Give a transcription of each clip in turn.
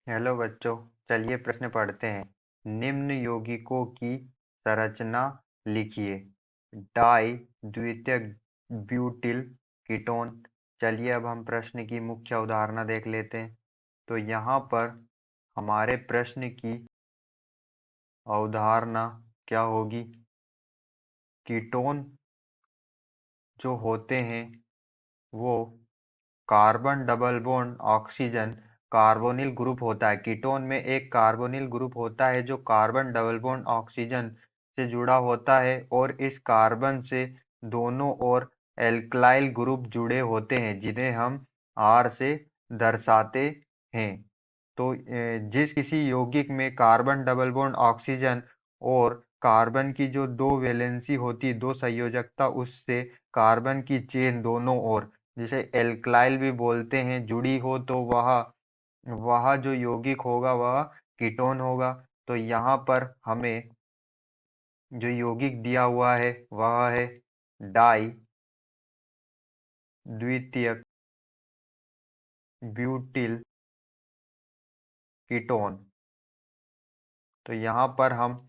Hello बच्चों, चलिए प्रश्न पढ़ते हैं। निम्न यौगिकों की संरचना लिखिए। डाई द्वितीयक ब्यूटिल कीटोन। चलिए अब हम प्रश्न की मुख्य अवधारणा देख लेते हैं। तो यहाँ पर हमारे प्रश्न की अवधारणा क्या होगी? कीटोन जो होते हैं वो carbon double bond oxygen carbonyl group होता है। कीटोन में एक कार्बोनिल ग्रुप होता है जो कार्बन डबल बॉन्ड ऑक्सीजन से जुड़ा होता है, और इस कार्बन से दोनों ओर एल्कलाइल ग्रुप जुड़े होते हैं जिन्हें हम आर से दर्शाते हैं। तो जिस किसी यौगिक में कार्बन डबल बॉन्ड ऑक्सीजन और कार्बन की जो दो वैलेंसी होती, दो संयोजकता, उससे कार्बन की चेन दोनों ओर, जिसे एल्कलाइल भी बोलते हैं, जुड़ी हो, तो वह वह जो यौगिक होगा वह कीटोन होगा। तो यहाँ पर हमें जो यौगिक दिया हुआ है वह है डाई द्वितीयक ब्यूटिल कीटोन। तो यहाँ पर हम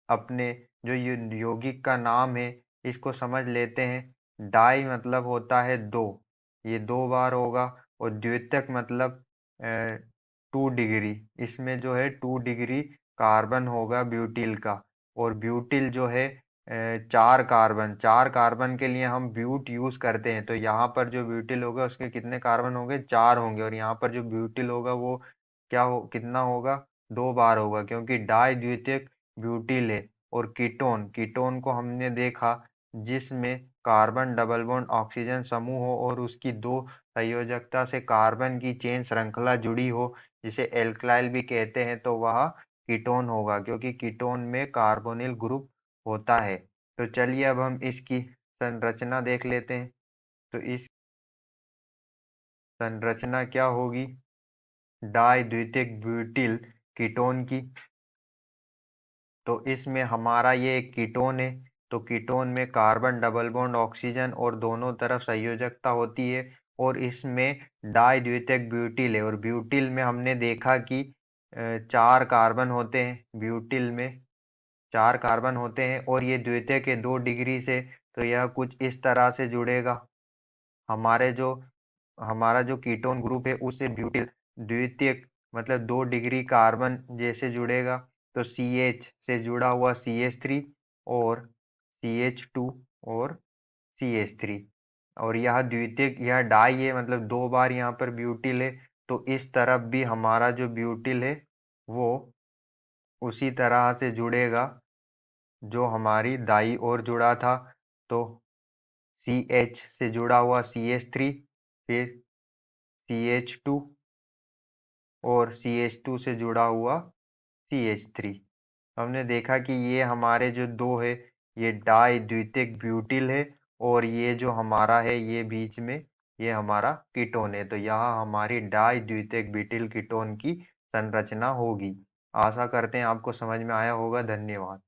अपने जो यौगिक का नाम है इसको समझ लेते हैं। डाई मतलब होता है दो, ये दो बार होगा। और द्वितीयक मतलब 2 डिग्री, इसमें जो है 2 डिग्री कार्बन होगा ब्यूटिल का। और ब्यूटिल जो है 4 कार्बन, 4 कार्बन के लिए हम ब्यूट यूज करते हैं। तो यहाँ पर जो ब्यूटिल होगा उसके कितने कार्बन होंगे? 4 होंगे। और यहाँ पर जो ब्यूटिल होगा वो क्या हो, कितना होगा? 2 बार होगा, क्योंकि डाई द्वितीयक ब्यूटिल है। और कीटोन, कीटोन को हमने देखा जिसमें कार्बन डबल बॉन्ड ऑक्सीजन समूह हो और उसकी दो संयोजकता से कार्बन की चेन श्रृंखला जुड़ी हो, जिसे एल्कलाइल भी कहते हैं, तो वह कीटोन होगा, क्योंकि कीटोन में कार्बोनिल ग्रुप होता है। तो चलिए अब हम इसकी संरचना देख लेते हैं। तो इस संरचना क्या होगी डाई द्वितीयक ब्यूटिल कीटोन की? तो इसमें हमारा ये एक कीटोन है। तो कीटोन में कार्बन डबल बॉन्ड ऑक्सीजन और दोनों तरफ संयोजकता होती है। और इसमें डाई द्वितीयक ब्यूटिल है। और ब्यूटिल में हमने देखा कि 4 कार्बन होते हैं। ब्यूटिल में 4 कार्बन होते हैं और ये द्वितीयक के 2 डिग्री से, तो यह कुछ इस तरह से जुड़ेगा। हमारे जो हमारा जो कीटोन ग्रुप है उससे ब्यूटिल द्वितीयक मतलब 2 डिग्री कार्बन जैसे जुड़ेगा। तो सी एच से जुड़ा हुआ CH3 और CH2 और CH3। और यह द्वितीयक, यह डाई है, मतलब 2 बार यहाँ पर ब्यूटिल है। तो इस तरफ भी हमारा जो ब्यूटिल है वो उसी तरह से जुड़ेगा जो हमारी दाई ओर जुड़ा था। तो CH से जुड़ा हुआ CH3, फिर CH2 और CH2 से जुड़ा हुआ CH3। हमने देखा कि ये हमारे जो दो है ये डाई द्वितीयक ब्यूटिल है, और ये जो हमारा है ये बीच में ये हमारा कीटोन है। तो यहाँ हमारी डाई द्वितीयक ब्यूटिल कीटोन की संरचना होगी। आशा करते हैं आपको समझ में आया होगा। धन्यवाद।